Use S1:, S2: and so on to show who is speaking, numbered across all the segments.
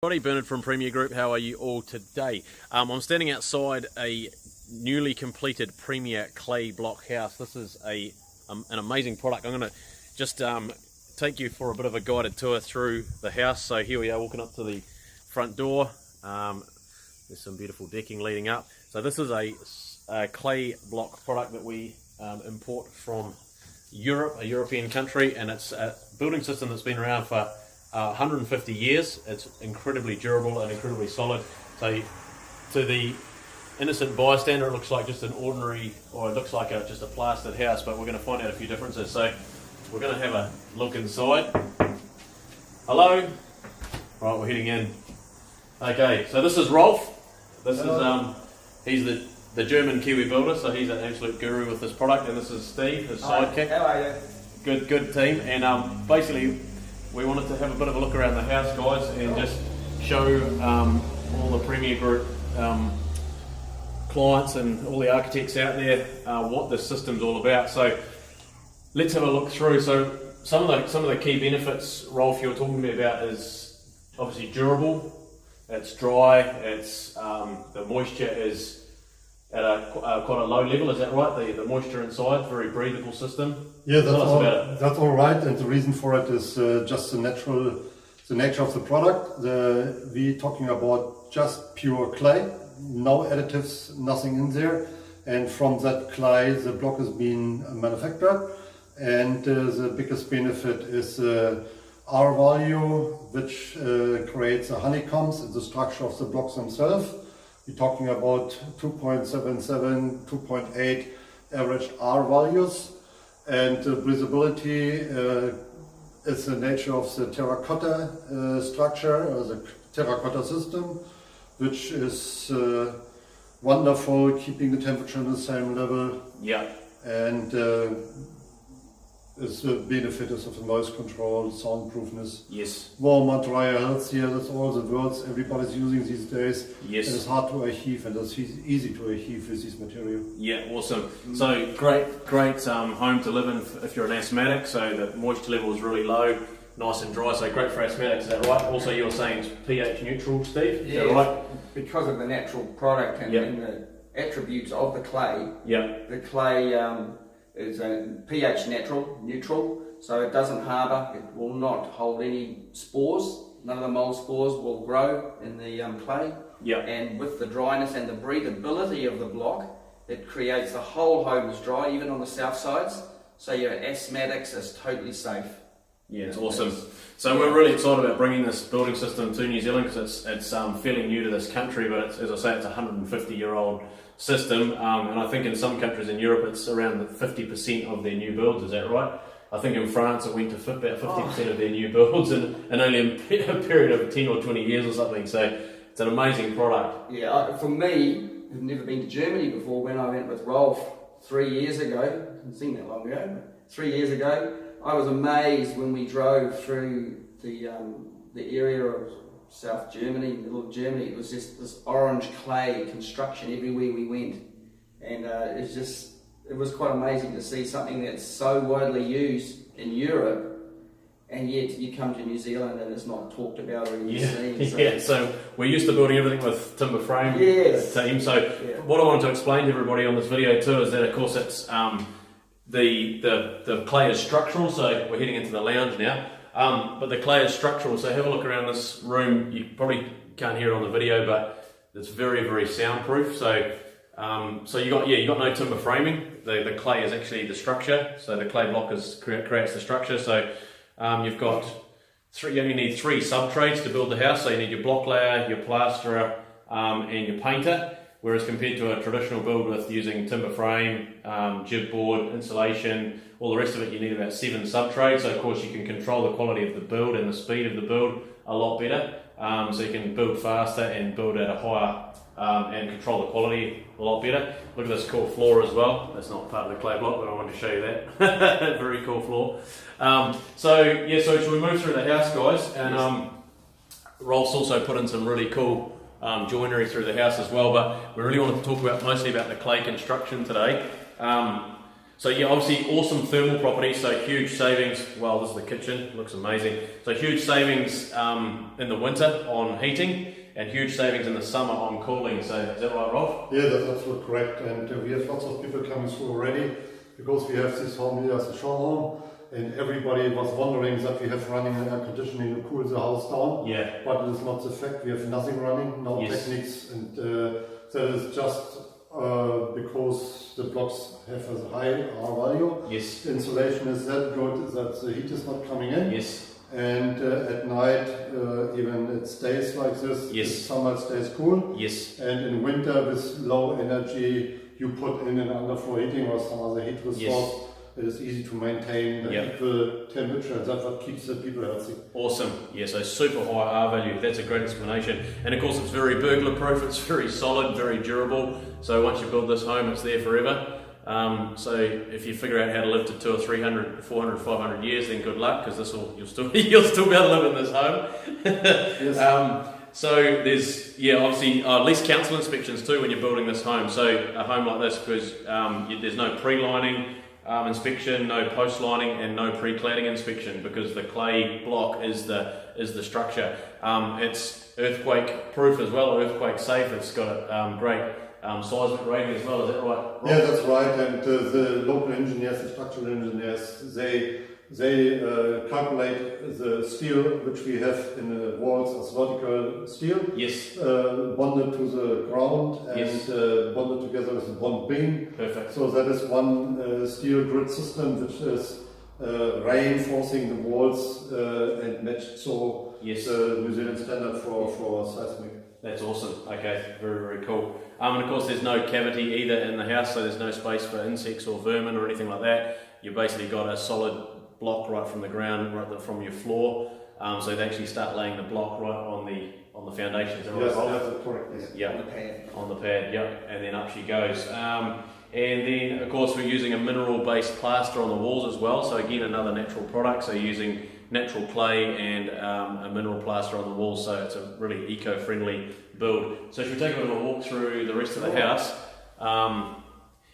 S1: Everybody, Bernard from Premier Group, how are you all today? I'm standing outside a newly completed Premier ClayBlock house. This is an amazing product. I'm going to just take you for a bit of a guided tour through the house. So here we are walking up to the front door. There's some beautiful decking leading up. So this is a ClayBlock product that we import from Europe, a European country, and it's a building system that's been around for 150 years. It's incredibly durable and incredibly solid. So to the innocent bystander, it looks like just an ordinary, or it looks like just a plastered house, but we're going to find out a few differences. So we're going to have a look inside. Hello. Right, we're heading in. Okay, so this is Rolf. This is he's the German Kiwi builder, so he's an absolute guru with this product, and this is Steve, his sidekick.
S2: How are you?
S1: Good team, and basically we wanted to have a bit of a look around the house, guys, and just show all the Premier Group clients and all the architects out there what this system's all about. So let's have a look through. So some of the key benefits, Rolf, you were talking to me about is obviously durable. It's dry. It's the moisture is at quite a low level. Is that right? The moisture inside, very breathable system.
S3: Yeah, that's all right, and the reason for it is just the nature of the product. We talking about just pure clay, no additives, nothing in there, and from that clay the block is being manufactured. And the biggest benefit is R value, which creates a honeycombs in the structure of the blocks themselves. We're talking about 2.77, 2.8 average R values. And breathability is the nature of the terracotta structure, or the terracotta system, which is wonderful, keeping the temperature on the same level.
S1: Yeah.
S3: And it's the benefits of the noise control, soundproofness.
S1: Yes.
S3: Warmer, drier, healthier, that's all the words everybody's using these days.
S1: Yes.
S3: And it's hard to adhesive, and it's easy to adhesive with this material.
S1: Yeah, awesome. So great home to live in if you're an asthmatic. So the moisture level is really low, nice and dry. So great for asthmatics, is that right? Also, you're saying it's pH neutral, Steve? Is that right?
S2: Because of the natural product and, and the attributes of the clay.
S1: Yeah.
S2: The clay is a pH neutral, so it doesn't harbour, it will not hold any spores. None of the mold spores will grow in the clay.
S1: Yeah.
S2: And with the dryness and the breathability of the block, it creates the whole home is dry, even on the south sides. So your asthmatics is totally safe.
S1: Yeah, it's awesome. So we're really excited about bringing this building system to New Zealand because it's fairly new to this country, but it's, as I say, it's a 150-year-old system, and I think in some countries in Europe it's around 50% of their new builds. Is that right? I think in France it went to about 50% of their new builds in only a period of 10 or 20 years or something. So it's an amazing product.
S2: Yeah, for me, I've never been to Germany before. When I went with Rolf 3 years ago, I haven't seen that long ago, but 3 years ago, I was amazed when we drove through the area of South Germany, middle of Germany. It was just this orange clay construction everywhere we went, and it was quite amazing to see something that's so widely used in Europe, and yet you come to New Zealand and it's not talked about or even seen. So.
S1: Yeah, so we're used to building everything with timber frame team. So what I wanted to explain to everybody on this video too is that of course it's the clay is structural. So we're heading into the lounge now. But the clay is structural, so have a look around this room. You probably can't hear it on the video, but it's very, very soundproof. So, you got no timber framing. The clay is actually the structure. So the clay block creates the structure. So you've got you only need 3 subtrades to build the house. So you need your block layer, your plasterer, and your painter. Whereas compared to a traditional build with using timber frame, jib board, insulation, all the rest of it, you need about 7 subtrades. So of course you can control the quality of the build and the speed of the build a lot better. So you can build faster and build at a higher and control the quality a lot better. Look at this cool floor as well. That's not part of the clay block, but I wanted to show you that. Very cool floor. So we move through the house, guys, and Rolf's also put in some really cool joinery through the house as well, but we really wanted to talk mostly about the clay construction today. So yeah, obviously awesome thermal properties, so huge savings. Well, this is the kitchen, looks amazing. So huge savings in the winter on heating, and huge savings in the summer on cooling. So is that right, Rolf?
S3: Yeah, that's absolutely correct. And we have lots of people coming through already, because we have this home here as a show home, and everybody was wondering that we have running air conditioning to cool the house down.
S1: Yeah.
S3: But it is not the fact. We have nothing running, no
S1: Yes.
S3: techniques, and that is just because the blocks have a high R value.
S1: Yes.
S3: The insulation is that good that the heat is not coming in.
S1: Yes.
S3: And at night, even it stays like this.
S1: Yes.
S3: In summer it stays cool.
S1: Yes.
S3: And in winter, with low energy, you put in an underfloor heating or some other heat resource.
S1: Yes.
S3: It is easy to maintain the
S1: Yep.
S3: equal temperature, and that's what keeps the people healthy.
S1: Awesome. Yeah, so super high R value. That's a great explanation. And of course, it's very burglar proof. It's very solid, very durable. So once you build this home, it's there forever. So if you figure out how to live to 200 or 300, 400, 500 years, then good luck, because you'll still be able to live in this home.
S3: Yes.
S1: So there's, obviously at least council inspections too when you're building this home. So a home like this, because there's no pre-lining inspection, no post-lining, and no pre-cladding inspection, because the clay block is the structure. It's earthquake proof as well, earthquake safe. It's got a great seismic rating as well. Is that right, Rob?
S3: Yeah, that's right. And the local engineers, the structural engineers, they calculate the steel which we have in the walls as vertical steel.
S1: Yes.
S3: Bonded to the ground and
S1: Yes.
S3: bonded together with one beam.
S1: Perfect.
S3: So that is one steel grid system which is reinforcing the walls and matched so
S1: Yes.
S3: the New Zealand standard for seismic.
S1: That's awesome. Okay, very, very cool. And of course there's no cavity either in the house, so there's no space for insects or vermin or anything like that. You basically got a solid block right from the ground, from your floor. So they actually start laying the block right on the foundation. Is that right,
S3: Yes,
S1: Rob?
S3: that's correct. Yes.
S1: Yeah.
S2: On the pad.
S1: On the pad, yep, and then up she goes. And then, of course, we're using a mineral-based plaster on the walls as well. So again, another natural product. So using natural clay and a mineral plaster on the walls. So it's a really eco-friendly build. So should we take a bit of a walk through the rest of the house?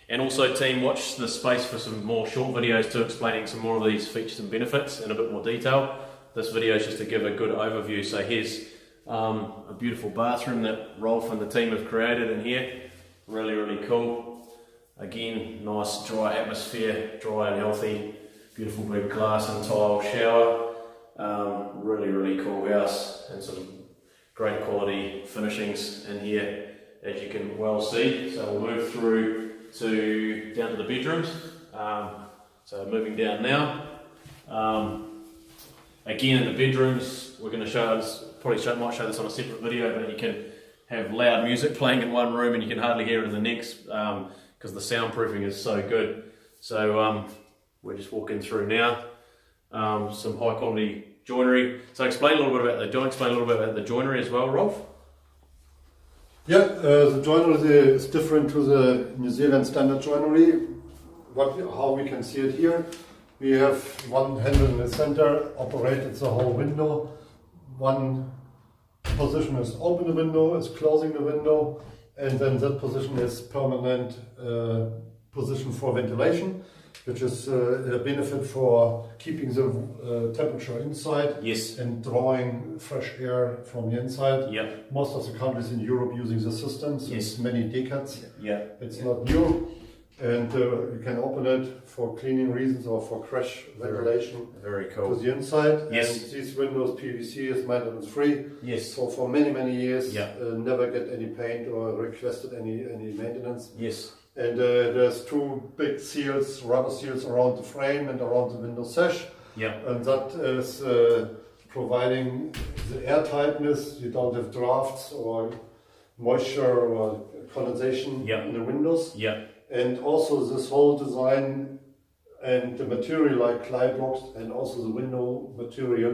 S1: And also, team, watch the space for some more short videos too, explaining some more of these features and benefits in a bit more detail. This video is just to give a good overview. So here's a beautiful bathroom that Rolf and the team have created in here. Really, really cool. Again, nice dry atmosphere, dry and healthy. Beautiful big glass and tile shower. Really, really cool house, and some great quality finishings in here, as you can well see. So we'll move through down to the bedrooms. So moving down now. Again, in the bedrooms, we're going to show us, might show this on a separate video, but you can have loud music playing in one room and you can hardly hear it in the next, because the soundproofing is so good. So we're just walking through now. Some high quality joinery. So explain a little bit about the joinery as well, Rolf.
S3: Yeah, the joinery is different to the New Zealand standard joinery. How we can see it here. We have one handle in the center, operated the whole window. One position is open the window, is closing the window, and then that position is permanent position for ventilation, which is a benefit for keeping the temperature inside.
S1: Yes.
S3: And drawing fresh air from the inside.
S1: Yep.
S3: Most of the countries in Europe using the system since many decades.
S1: Yeah.
S3: It's not new, and you can open it for cleaning reasons or for fresh ventilation.
S1: Very
S3: To
S1: cool.
S3: the inside.
S1: Yes.
S3: And these windows, PVC, is maintenance free.
S1: Yes.
S3: So for many years,
S1: Yeah.
S3: never get any paint or requested any maintenance.
S1: Yes.
S3: And there's two big seals, rubber seals around the frame and around the window sash.
S1: Yeah.
S3: And that is providing the air tightness. You don't have drafts or moisture or condensation
S1: Yeah.
S3: in the windows.
S1: Yeah.
S3: And also this whole design and the material like ClayBlock and also the window material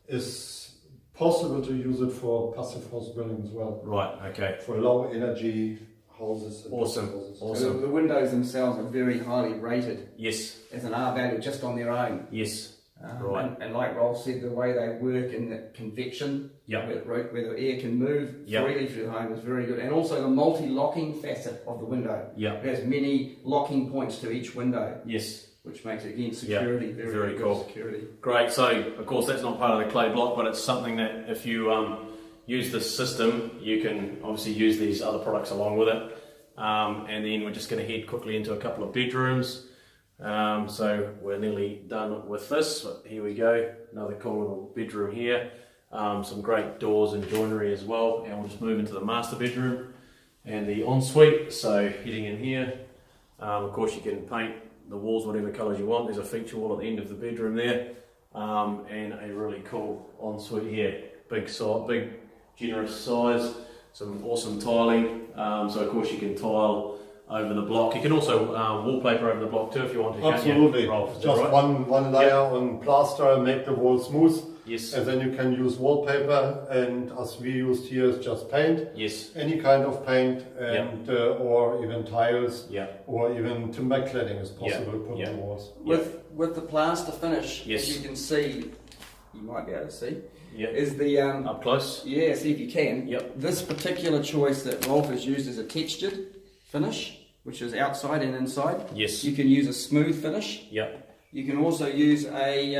S3: is possible to use it for passive house building as well.
S1: Right. Okay.
S3: For low energy houses. And
S1: Awesome.
S3: houses.
S1: Awesome.
S2: The windows themselves are very highly rated
S1: Yes.
S2: as an R value just on their own.
S1: Yes. Right.
S2: And like Rolf said, the way they work in the convection,
S1: Yep.
S2: where the air can move
S1: Yep.
S2: freely through the home is very good. And also the multi-locking facet of the window.
S1: Yep.
S2: It has many locking points to each window,
S1: Yes.
S2: which makes it, again, security.
S1: Yep.
S2: Very,
S1: Very
S2: good
S1: cool.
S2: security.
S1: Great. So, of course, that's not part of the ClayBlock, but it's something that if you use this system, you can obviously use these other products along with it. And then we're just going to head quickly into a couple of bedrooms. So we're nearly done with this. Here we go. Another cool little bedroom here. Some great doors and joinery as well. And we'll just move into the master bedroom and the ensuite. So heading in here, of course you can paint the walls whatever colours you want. There's a feature wall at the end of the bedroom there, and a really cool ensuite here. Big generous size, some awesome tiling. So of course you can tile over the block. You can also wallpaper over the block too if you want to.
S3: Absolutely.
S1: Rolf, is that
S3: Just
S1: right?
S3: one layer on plaster, make the wall smooth.
S1: Yes.
S3: And then you can use wallpaper, and as we used here is just paint.
S1: Yes.
S3: Any kind of paint, and or even tiles,
S1: Yeah.
S3: or even timber cladding is possible to put
S1: Yeah.
S3: on the walls.
S2: With the plaster finish,
S1: Yes.
S2: as you can see, you might be able to see,
S1: Yeah.
S2: is the
S1: Up close.
S2: yeah, see if you can.
S1: Yep.
S2: This particular choice that Rolf has used is a textured finish, which is outside and inside.
S1: Yes.
S2: You can use a smooth finish.
S1: Yep.
S2: You can also use a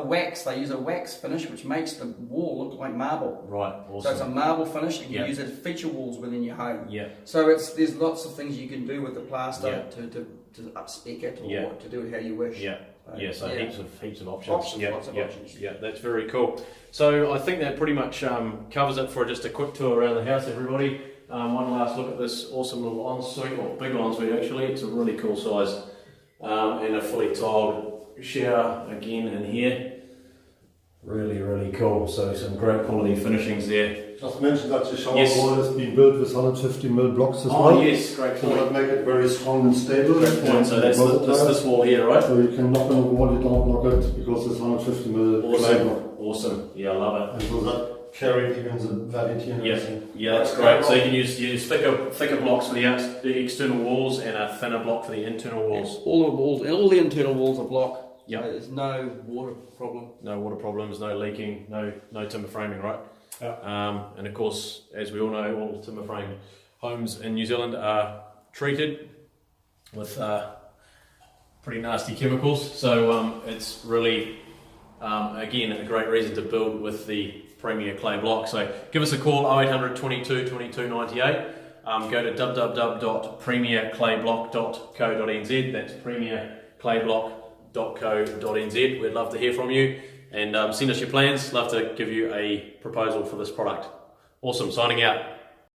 S2: wax. They use a wax finish, which makes the wall look like marble.
S1: Right.
S2: So it's a
S1: Awesome.
S2: marble finish. You can
S1: Yep.
S2: use it as feature walls within your home.
S1: Yeah.
S2: So there's lots of things you can do with the plaster
S1: Yeah.
S2: to up-spec it or
S1: Yeah.
S2: to do it how you wish.
S1: Yeah. Yeah, so
S2: yeah.
S1: heaps of options.
S2: Options,
S1: Yeah,
S2: lots of
S1: yeah,
S2: options.
S1: yeah, that's very cool. So I think that pretty much covers it for just a quick tour around the house, everybody. One last look at this awesome little ensuite, or big ensuite actually. It's a really cool size, and a fully tiled shower again in here. Really, really cool. So some great quality finishings there.
S3: Just mention that the shower
S1: Yes.
S3: wall has been built with 150mm blocks as
S1: Oh
S3: well.
S1: yes, great
S3: So
S1: point.
S3: that make it very strong and stable.
S1: Great point. So that's this wall here, right?
S3: So you can knock on the wall, you don't knock it because it's 150mm
S1: Awesome, awesome. Yeah, I love it.
S3: And so that carried even the validity and
S1: Yeah,
S3: everything.
S1: yeah, that's great. So you can use thicker blocks for the external walls and a thinner block for the internal walls.
S2: All the walls, all the internal walls are block.
S1: Yep.
S2: There's no water problem.
S1: No water problems, no leaking, no timber framing, right? And of course, as we all know, all timber frame homes in New Zealand are treated with pretty nasty chemicals. So it's really, again, a great reason to build with the Premier ClayBlock. So give us a call, 0800 22 22 98. Go to www.premierclayblock.co.nz. That's premierclayblock.co.nz. We'd love to hear from you, and send us your plans. Love to give you a proposal for this product. Awesome, signing out.